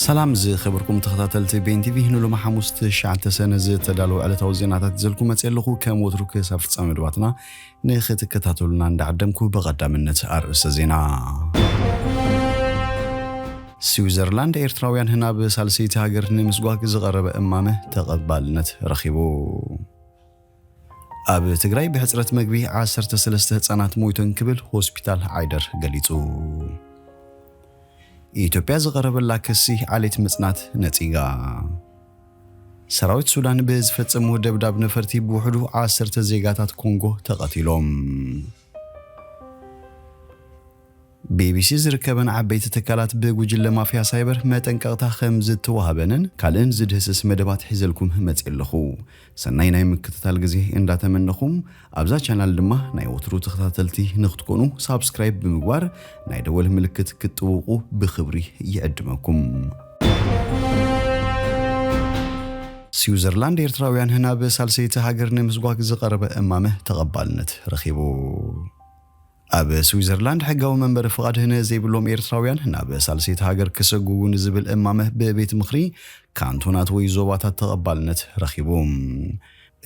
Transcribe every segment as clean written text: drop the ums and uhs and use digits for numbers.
سلام زي خبركم تخطاتلتي بين تي في هنو لما حموست شعت سنة زي تدالو على توزينات تزلكم متسلخو كم وترك سافت صامدواتنا نخت كتاتلنا ندعدمكو بقدامنة أرأس زينا سويسرلاند إيرتراويان هنا بسالسيتي هاجر نمسقواك زغرب أمامه تقبلنت رخيبو أب تجري بحسرة مجبي 13 سنوات مويتون كبل هوسبيتال عايدر قليتو ኢትዮጵያ ዝቀረበላ ክሲ ዓሌት ምጽናት ነጺጋ ሰራዊት ሱዳን በዝፈጸሙ ደብዳብ ነፈርቲ ብውሕዱ 10 ዜጋታት ኮንጎ ተቀቲሎም ቢቢሲ ዝርከበን ዓበይቲ ተካላት በጉጅለ ማፍያ ሳይበር መጠንቀቕታ ከም ዝተዋሃበንን ካልእን ዝድህስስ መደባት ሒዘልኩም መጽለኹ ሰናይ ናይ ምክትታል ግዜ እንዳተመነኹም ኣብዛ ቻናል ድማ ናይ ወትሩ ተኸታተልቲ ንኽትኮኑ ሳብስክራይብ ብምግባር ናይ ደወል ምልክት ክትጥውቁ ብኽብሪ ይዕድመኩም ስዊዘርላንድ ኤርትራውያን ህና በሳልሰይቲ ሃገር ንምስጓግ ዝቀረበ እማመ ተቀባልነት ረኺቡ أب سويسرلاند حقاو منبر فقاد هنا زي بلوم إيرتراويان هنا بسالسيت هاجر كسجون زبل إمامه ببيت مخري كانتونات ويزوبات تقبلنت رخيبهم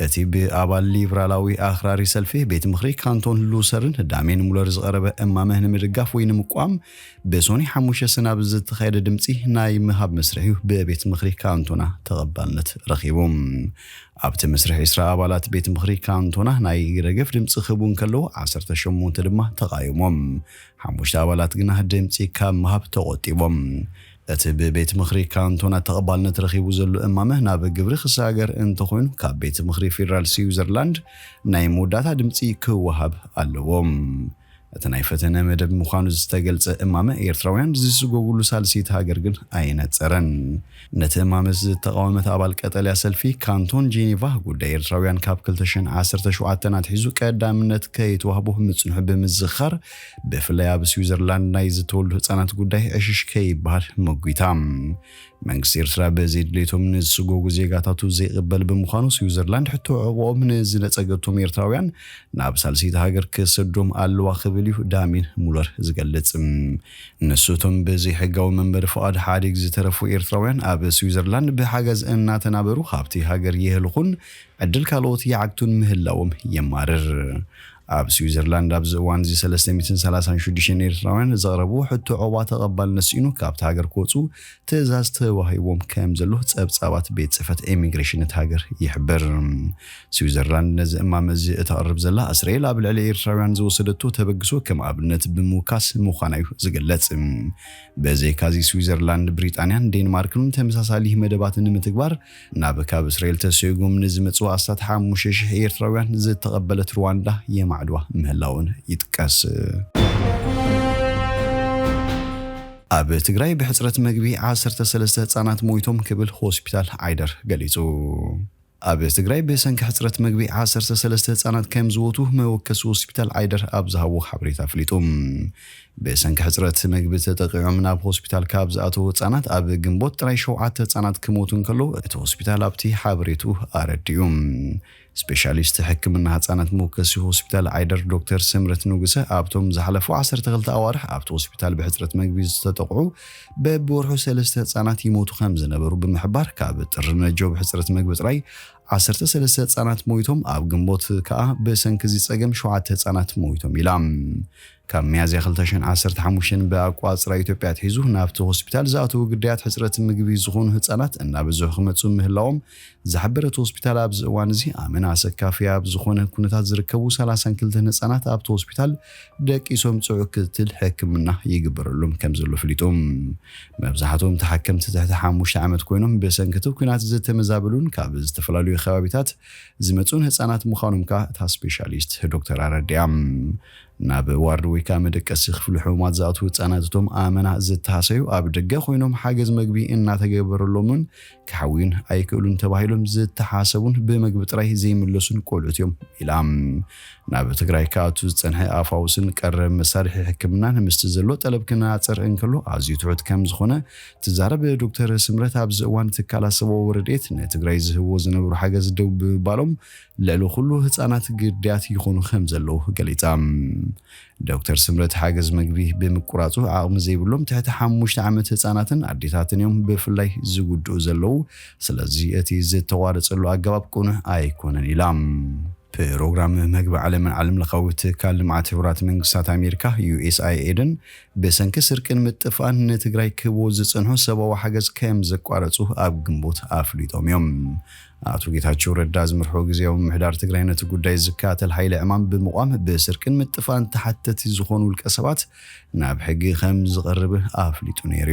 أتي بأبال ليبرالاوي آخراري سلفي بيت مخري كانتون لوسرن دامين مولارز غربة إمامه نمرقاف وين مقام بسوني حموشة سنة بزت خير دمتي ناي مهاب مسرحي ببيت مخري كانتونا تقبلنت رخيبهم أبت مسرح إسراء أبالات بيت مخري كانتونا ناي رقف دمتي خبون كلو 10 شمون تلمه تقايمهم حموشة أبالات قناه دمتي كام مهاب تغطيبهم أتب بيت مخري كانتونا تقبلنت رخيبو زلو إمامه ناب قبري خساقر انتخوين كاب بيت مخري فيرال سويسرلاند ناي موداتا دمتي كوهاب اللوهم أتناي فتنا مدب مخانو زستقلت إمامه إيرتراويان زيسوغو قولو سالسيت هاقرقن أينات سرن نت إمامه زتقاومت أبال قتل يسلفي كانتون جينيفا قول دا إيرتراويان كاب كلتشن 10 شوعاتنا تحيزو كادامنت كيتوهبوه متسنح بمزخر بفلايا بسويسرلاند نايز تولو هتسانات قول دا عشش كي بار مقويتام منكس إيرترا بزيد ليتو من السوغو زيغاتاتو زي قبل بمخانو سويسرلاند حتو عقوة من زيلت أقلتو إيرتراويان ناب سالسيت هاقر كسدوم ألوا خبليو دامين مولر زقلت نسوتم بزي حقاو منبر فؤاد حادق زي ترفو إيرتراويان أب سويسرلاند بحاجز إننا تنابرو خابتي هاقر يهلخون عدل كالوت يعقتون مهلاوم يمارر أب سويسرلاند أب زوان زي 336 إيرتراويان زغربو حتو عوا تقبل نسينو كابت هاجر كوتو تزاز توهيوم كام زلوه تسابت بيت صفت إيميغريشن هاجر يحبر سويسرلاند نز إمام زي تقرب زلا إسرائيل أبل على إيرتراويان زو صدتو تبقسو كم أبنت بموكاس مخانيو زقلت بزي كازي سويسرلاند بريطانيان دنماركن تمساساليه مدبات نمتكبر نابكاب إسرائيل تسيقوم نزمت واسطات حاموشش إيرتراويان زي تقبلت رواندا عدوى مهلاون يتكاس أب تجري بحسرة مجبي 13 سنوات مويتهم قبل هوسبيتال عايدر قليتو أب تجري بسنك حسرة مجبي 13 سنوات كم زوتوه موكس هوسبيتال عايدر أبزهو حبريتا فليتهم بسنك حسرة مجبي تتقيع من أب هوسبيتال كابز أتو سنوات أب جنبوت تري شوعات سنوات كموتون كلو أتو هوسبيتال أبتي حبريتو أرديوم سبيشاليست حكمنا هاتسانات موكسي هوسبيتال عايدر دكتور سمرت نوغسة أبتم زحلفو 10 أوارح أبتو هوسبيتال بحسرة مجبيز تتقعو ببورحو 3 هاتسانات يموتو 5 نبرو بمحبار كابت رنجو بحسرة مجبيز راي 13 هاتسانات مويتهم أب جنبوت كا بسنكزي ساقم شوعات هاتسانات مويتهم يلام كم ميازي خلتشن 15 بأقواص رايتو بيات حيزو نافتو هوسبيتال زاتو قديات حسرة مجبيز زخون هاتسانات إنا بزو خمتسو مهلاوم زحبرت هوسبيتال أبز وانزي آمنا سكافي أبز زخون كونتات زركبو 30 كلتن هاتسانات أبتو هوسبيتال داك إسوم تعوكتل حكمنا يقبر لهم كمزلو فليتهم مبزحتهم تحكمت تحت حاموش عمد كوينهم بسنكتو كونات زيت مزابلون كابز تفلالو خوابيتات زمتون هاتسانات مخانم كا تا سبيشاليست دكتور أرديام ناب واردوي كامل كسخ في الحومات زاتو تساناتهم آمنا زت حاسيو أبدقة خوينهم حاجز مجبي إن تجبر لهم كحوين أي كلون تباهلهم زت حاسبون بمجبت راي زي ملسون كولتيوم إلام ناب تجري كاتو تنحي أفاوسن كرم مسارح حكمنا مستزلو طلب كنا عصر إنكلو عزيز تعود كم زخونة تزارب دكتور سمرت أبز وان تكالا سبوا ورديت نتجري هو زنبر حاجز دوب بالهم لالو خلو هتسانات قديات يخونو خمزلو قليتام دكتور سمرت حاجز مجبي بمقراطو عقم زيبلوم تحت حموش عامت هصاناتن عديتاتن يوم بفلاي زغدو زلو سلازي اتي زي توارص له اغباب كونه ايكونن يلام بروغرام مجبع عالم لخوت كلمات حبرات منግስታት أمريكا USAID بسنك سركن متفقان نتግራይ ክቦ ዝጽንሑ ሰባዊ ሓገዝ ከም ዘቋረጹ ኣብ ግንቦት ኣፍሊጦም እዮም አቶ ጌታቸው ረዳ ዝምርሖ ጊዜው ምሕዳር ትግራይ ነቲ ጉዳይ ዝካተል ኃይለ ዕማም ብምቋም በስርክን ምጥፋን ተሐተት ዝኾኑ ልቀሰባት ናብ ሕጊ ከም ዝቀርብ ኣፍሊጡ ነይሩ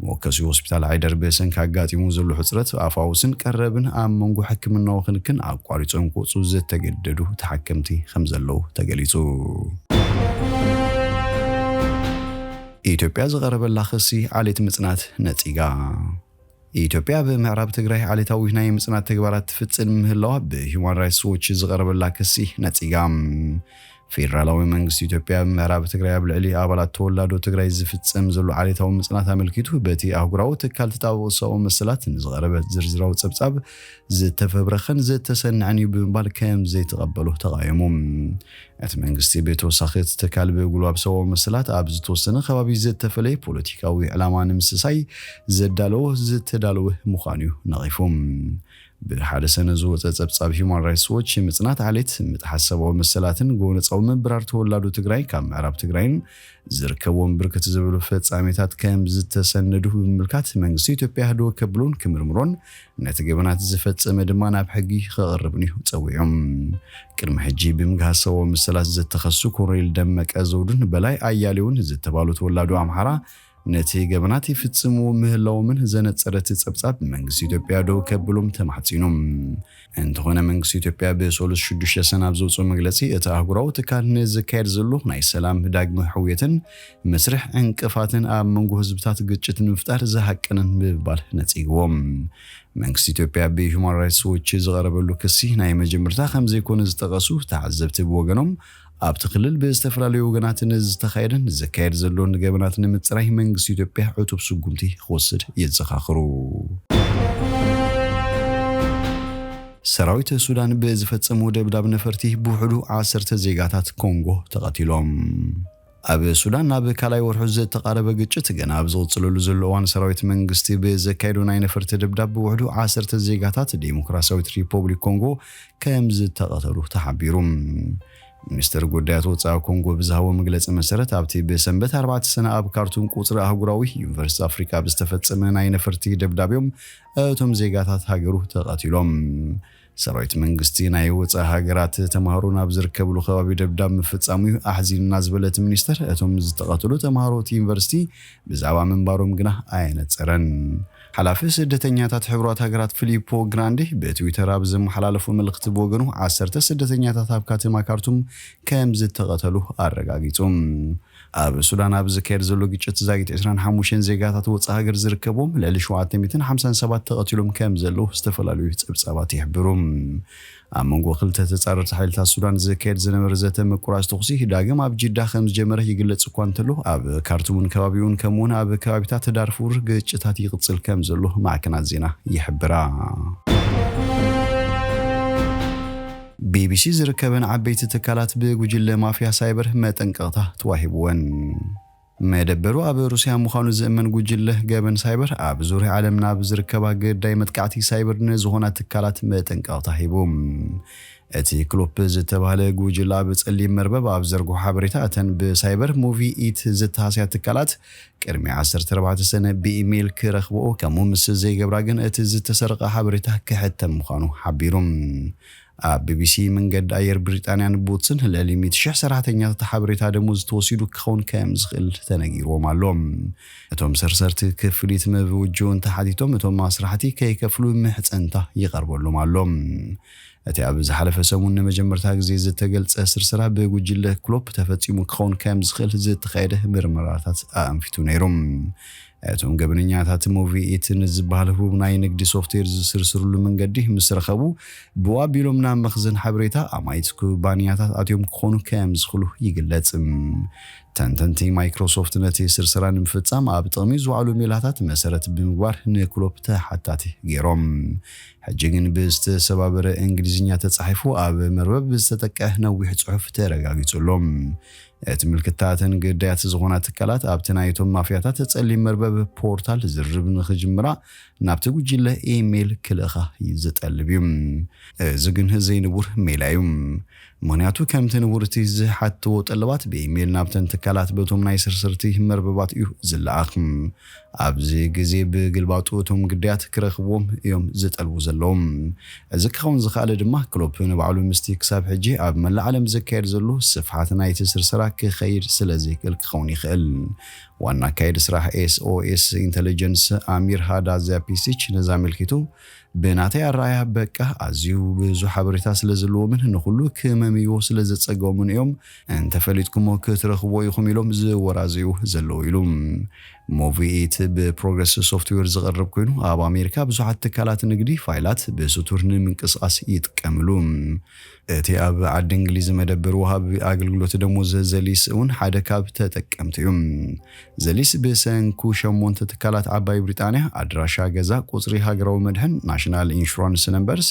ሞከሲ ሆስፒታል አይደር በሰንክ አጋጢሙ ዘሎ ሕጽረት አፋውስን ቀረብን አመንጉ ሕክምናው ክንክን አቋሪጾም ቆጹ ዘተገደዱ ተሐከምቲ ከም ዘለው ተገሊጹ ኢትዮጵያ ዝቀረበላ ክሲ ዓሌት ምጽናት ነጺጋ ኢትዮጵያ በምዕራብ ትግራይ ዓሌታዊ ናይ ምጽናት ተግባራት ትፍጽም ምህላዋ በሂውማን ራይትስ ዎች ዝቀረበላ ክሲ ነጺጋም ፌደራላዊ መንግስት ኢትዮጵያ ምዕራብ ትግራይ አብልዕሊ አባላት ተወላዶ ትግራይ ዝፍጽም ዘሎ ዓሌታዊ ምጽናት አመልኪቱ በቲ አህጉራው ተካል ተጣወሰው መስላት ዝቀረበ ዝርዝራው ጽብጻብ ዝተፈብረኸን ዝተሰንዐን ይብባል ከም ዘይተቀበሉ ተቃየሙም እቲ መንግስቲ በተወሳኺት ተካል በጉልባብ ሰው መስላት ኣብ ዝተወሰነ ከባቢ ዝተፈለይ ፖለቲካዊ ዕላማ ንምስሳይ ዝተዳለወ ምዃኑ ነቂፎም بحال سنة زوجة تبصاب هيومان رايتس ووتش مصنات عليت متحسبوا مسلاتن ጎነጻው መብራር ተወላዱ ትግራይ ካብ ምዕራብ ትግራይን ዝርከቦም ብርክት ዝበሉ ፈጻሚታት ከም ዝተሰነዱ ብምልካት መንግስቲ ኢትዮጵያ ህዶ ከብሉን ክምርምሮን ነቲ ገበናት ዝፈጸመ ድማ ናብ ሕጊ ክቐርብን ይጽውዑም ቅድመ ሕጂ ብምግሃሰው መስላት ዝተኸሱ ኮሎኔል ደመቀ ዘውዱን በላይ አያሌውን ዝተባሉ ተወላዱ አምሃራ ነቲ ገበናት ይፍጽሙ ምህላውምን ዘነጸረት ጸብጻብ መንግስት ኢትዮጵያ ዶ ከብሉም ተማሕጺኑም እንተሆነ መንግስት ኢትዮጵያ በሶሉስ 6 ሰናብ ዘውጾ መግለጺ እቲ አህጉራው ተካልነ ዝካየድ ዘሎ ናይ ሰላም ዳግመ ሕውየትን መስርሕ እንቅፋትን ኣብ መንጎ ህዝብታት ግጭት ንምፍጣር ዘሐቀነን ብባል ነጺግዎም መንግስት ኢትዮጵያ በሂውማን ራይትስ ዎች ዝቀረበሉ ክሲ ናይ መጀመርታ ከም ዘይኮነ ዝተቀሱ ተዓዘብቲ ወገኖም ኣብ ተክልል በስተፈላልዩ ወገናትን ዝተኻየደን ዘካየድ ዘሎን ገበናትን ምጽራይ መንግስት ኢትዮጵያ ዕቱብ ስጉምቲ ክወስድ ይዘኻኽሩ ሰራዊት ሱዳን በዝፈጸሙ ደብዳብ ነፈርቲ ብውሕዱ 10 ዜጋታት ኮንጎ ተቀቲሎም ኣብ ሱዳን ናብ ካላይ ወርሑ ዝተቃረበ ግጭት ገና ኣብ ዝወጽለሉ ዘለዋን ሰራዊት መንግስቲ በዘካየዱ ናይ ነፈርቲ ደብዳብ ብውሕዱ 10 ዜጋታት ዲሞክራሲያዊት ሪፐብሊክ ኮንጎ ከም ዝተቀተሉ ተሓቢሩ ሚኒስትር ጉዳያት ወጻኢ ኮንጎ ብዛው መግለጽ መሰረት ኣብቲ በሰንበት 4 ሰነ ኣብ ካርቱም ቁጽሪ አህጉራዊ ዩኒቨርሲቲ አፍሪካ በስተፈጸመ ናይ ነፈርቲ ደብዳቤም እቶም ዜጋታት ሃገሩ ተቀቲሎም ሰራዊት መንግስቲ ናይ ወጻኢ ሃገራት ተማሃሮ ናብ ዝርከብሉ ከባቢ ደብዳብ ምፍጻሙ ኣሕዚንና ዝበለት ሚኒስትር እቶም ዝተቀተሉ ተማሃሮት ዩኒቨርሲቲ ብዛዕባ መንባሮም ግና ኣይነጸረን حلاف سدتنياتات حبرات هاجرات فيليبو غراندي بتويتر اب زمحلالفو ملخت بوغنو 10 سدتنياتات اب كاتما كارتوم كم زتقتلو አረጋግጹም ኣብ ሱዳን ኣብ ዝካየድ ዘሎ ግጭት ዛጊት 25 ዜጋታት ወጻኢ ሃገር ዝርከቦም ለ757 ተቀቲሎም ከም ዘሎ ዝተፈላልዩ ጽብጻባት ይሕብሩም ኣብ መንጎ ክልተ ተጻረርቲ ሓይልታት ሱዳን ዝካየድ ዝነበረ ዘተመቁራጽ ተኹሲ ዳግም ኣብ ጅዳ ከም ዝጀመረ ይግለጽ እኳ እንተሎ ኣብ ካርቱምን ከባቢውን ከምውን ኣብ ከባቢታት ዳርፉር ግጭታት ይቅጽል ከም ዘሎ ማዕከናት ዜና ይሕብራ BBC ዝርከበን ዓበይቲ ተካላት ብጉጅለ ማፊያ ሳይበር መጠንቀቕታ ተዋሂብወን መደበሩ ኣብ ሩስያ ምዃኑ ዝእመን ጉጅለ ገበን ሳይበር ኣብ ዙርያ ዓለምና ብዝርከባ ገዳይ መጥቃዕቲ ሳይበር ንዝኾና ተካላት መጠንቀቕታ ሂቦም እቲ ክሎፕ ዝተባሃለ ጉጅለ ኣብ ጸሊም መርበብ ኣብ ዘርጎ ሓበሬታ እተን ብሳይበር ሙቪ ኢት ዝተሃስያ ተካላት ቅድሚ 14 ሰነ ብኢሜል ክረኽብኦ ከምኡ ምስ ዘይገብራ ግን እቲ ዝተሰረቀ ሓበሬታ ክሕተም ምዃኑ ሓቢሮም BBC መንገድ አየር ብሪጣንያን ቦትስን ለሊሚት ሸህ ሰራተኛታት ሓበሬታ ደሞዝ ተወሲዱ ክኸውን ከም ዝኽእል ተነጊሮም ኣሎም እቶም ሰርሰርቲ ክፍሊት መብውጆን ተሓዲቶም እቶም ማስራሕቲ ከይከፍሉ ምሕጸንታ ይቀርበሎም ኣሎም እቲ ኣብ ዝሓለፈ ሰሙን ንመጀመርታ ግዜ ዝተገልጸ ስርስራ በጉጅለ ክሎፕ ተፈጺሙ ክኸውን ከም ዝኽእል ዝተኻየደ ምርመራታት ኣንፊቱ ነይሮም እቶም ገበነኛታት ሞቪኢትን ዝበሃሉ ናይ ንግዲ ሶፍትዌር ዝስርስሩሉ መንገዲ ምስ ረኸቡ ብዋቢሎም ናብ መኽዘን ሓበሬታ ኣማይት ኩባንያታት ኣትዮም ክኾኑ ከም ዝኽእሉ ይግለጽ። ተንተንቲ ማይክሮሶፍት ነቲ ስርስራ ንምፍጻም ኣብ ጥቕሚ ዝውዕሉ ሜላታት መሰረት ብምግባር ንክሎፕ ተሓታቲ ገይሮም። ሕጂ ግን ብዝተሰባበረ እንግሊዝኛ ተጻሒፉ ኣብ መርበብ ዝተጠቅዐ ነዊሕ ጽሑፍ ተረጋጊጹሎም። እቲ ምልክታትን ግዳያት ዝኾና ትካላት ኣብቲ ናይቶም ማፍያታት ጸሊም መርበብ ፖርታል ዝርብ ንኽጅምራ ናብቲ ጉጅለ ኢሜይል ክልእኻ ይዝጠልብ እዩ። እዚ ግን ዘይንቡር ሜላ እዩ። ምክንያቱ ከምቲ ንቡርቲ ዝሓትዎ ጠለባት ብኢሜይል ናብተን ትካላት በቶም ናይ ስርስርቲ መርበባት እዩ ዝለኣኽ። ኣብዚ ግዜ ብግልባጡ እቶም ግዳያት ክረኽብዎም እዮም ዝጠልቡ ዘለዎም። እዚ ክኸውን ዝኽኣለ ድማ ክሎፕ ንባዕሉ ምስቲ ክሳብ ሕጂ ኣብ መላእ ዓለም ዝካየድ ዘሎ ስፍሓት ናይቲ ስርስራ ክኸይድ ስለዘይክእል ክኸውን ይኽእል። ዋና ካይድ ስራሕ ኤስኦኤስ ኢንተለጀንስ ኣሚር ሃዳዛፒሲች ነዛ መልኪቱ ብናተይ ኣረኣያ በቃ ኣዝዩ ብዙሕ ሓበሬታ ስለዘለዎምን ንኹሉ ክመምይዎ ስለዘጸገሙን እዮም እንተፈሊጥኩሞ ክትረኽቦ ኢኹም ኢሎም ዝወራዝዩ ዘለዉ ኢሉ። ሞቪኢት ብፕሮግረስ ሶፍትዌር ዝቐርብ ኮይኑ ኣብ ኣሜሪካ ብዙሓት ትካላት ንግዲ ፋይላት ብስቱር ንምንቅስቓስ ይጥቀምሉ። እቲ ኣብ ዓዲ እንግሊዝ መደበር ወሃቢ ኣገልግሎት ደሞዝ ዘሊስ እውን ሓደ ካብ ተጠቀምቲ እዩ። ዘሊስ ብሰንኩ 8 ትካላት ዓባይ ብሪጣንያ ኣድራሻ ገዛ ቁጽሪ ሃገራዊ መድሕን ናሽናል ኢንሹራንስ ነምበርስ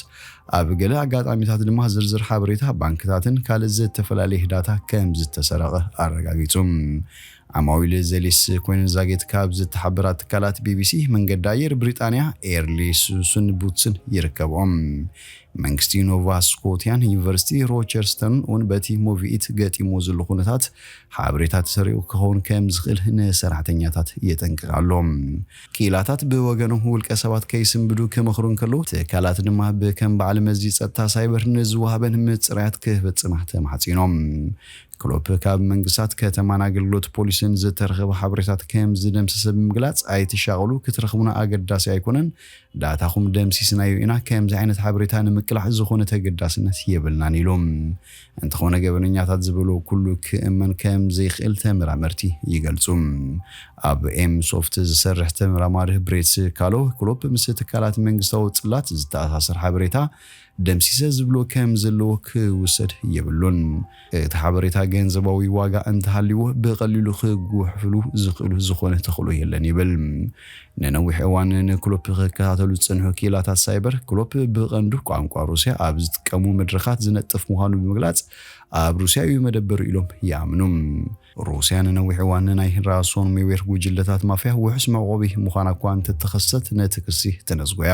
ኣብ ገለ ኣጋጣሚታት ድማ ዝርዝር ሓበሬታ ባንክታትን ካልእ ዝተፈላለየ ዳታ ከም ዝተሰረቐ ኣረጋጊጹ። ዓማዊል ዘሊስ ኮይነን ዛጌት ካብ ዝተሓበራ ትካላት ቢቢሲ መንገዲ ኣየር ብሪጣንያ ኤርሊስን ቡትስን ይርከብኦም። መንግስቲ ኖቫ ስኮቲያን ዩኒቨርሲቲ ሮቸስተርን እውን በቲ ሞቪኢት ገጢሞ ዘሎ ኩነታት ሓበሬታ ተሰሪዑ ክኸውን ከም ዝኽእል ንሰራሕተኛታት የጠንቅቃሎም። ክኢላታት ብወገኖም ውልቀ ሰባት ከይስንብዱ ክመኽሩን ከለዉ ትካላት ድማ ብከም በዓል መዚ ጸጥታ ሳይበር ንዝወሃበን ምጽራያት ክፍጽማ ተማሕጺኖም። ክሎፕ ካብ መንግስታት ከተማን ኣገልግሎት ፖሊስን ዝተረኸበ ሓበሬታት ከም ዝደምሰሰ ብምግላጽ ኣይትሻቐሉ ክትረኽቡና ኣገዳሲ ኣይኮነን ዳታኹም ደምሲስናዮ ኢና ከምዚ ዓይነት ሓበሬታ ንምቅላዕ ዝኾነ ተገዳስነት የብልናን ኢሎም። እንተኾነ ገበነኛታት ዝበሎ ኩሉ ክእመን ከም ዘይኽእል ተመራመርቲ ይገልጹ። ኣብ ኤም ሶፍት ዝሰርሕ ተመራማሪ ብሬትስ ካሎ ክሎፕ ምስ ትካላት መንግስታዊ ጽላት ዝተኣሳሰር ሓበሬታ ደምሲሰ ዝብሎ ከም ዘለዎ ክውሰድ የብሉን። እቲ ሓበሬታ ገንዘባዊ ዋጋ እንተሃልይዎ ብቐሊሉ ክጉሕፍሉ ዝኽእሉ ዝኾነ ተኽእሎ የለን ይብል። ንነዊሕ እዋን ንክሎፕ ክከታተሉ ዝጸንሑ ክኢላታት ሳይበር ክሎፕ ብቐንዱ ቋንቋ ሩስያ ኣብ ዝጥቀሙ መድረኻት ዝነጥፍ ምዃኑ ብምግላጽ ኣብ ሩስያ እዩ መደበር ኢሎም ይኣምኑ። ሩስያ ንነዊሕ እዋን ናይ ራሶን ሜዌር ጉጅለታት ማፍያ ውሕስ መዕቆቢ ምዃና እኳ እንተተኸሰት ነቲ ክሲ ተነዝጎያ።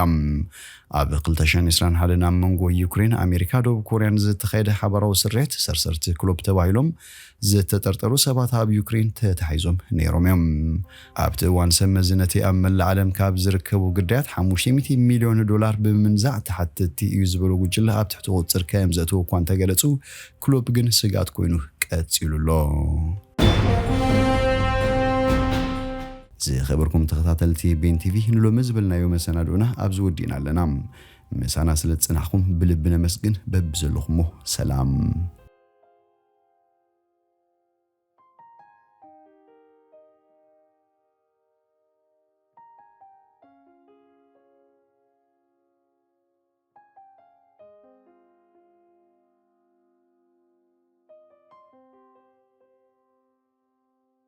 ኣብ 2021 ናብ መንጎ ዩክሬን ኣሜሪካ ደቡብ ኮርያን ዝተኻየደ ሓበራዊ ስርሒት ሰርሰርቲ ክሎፕ ተባሂሎም ዝተጠርጠሩ ሰባት ኣብ ዩክሬን ተታሒዞም ነይሮም እዮም። ኣብቲ እዋን ሰመዚ ነቲ ኣብ መላእ ዓለም ካብ ዝርከቡ ግዳያት $500 ሚልዮን ብምንዛዕ ተሓተቲ እዩ ዝበሎ ጉጅለ ኣብ ትሕቲ ቁፅር ከም ዘእትዎ እኳ እንተገለጹ ክሎፕ ግን ስጋት ኮይኑ ቀፂሉሎ። ዝኸበርኩም ተኸታተልቲ ቤን ቲቪ ንሎሚ ዝብልናዮ መሰናዶና ኣብዚ ወዲእና ኣለና። ምሳና ስለ ጽናሕኩም ብልቢ ነመስግን በብዘለኹሞ ሰላም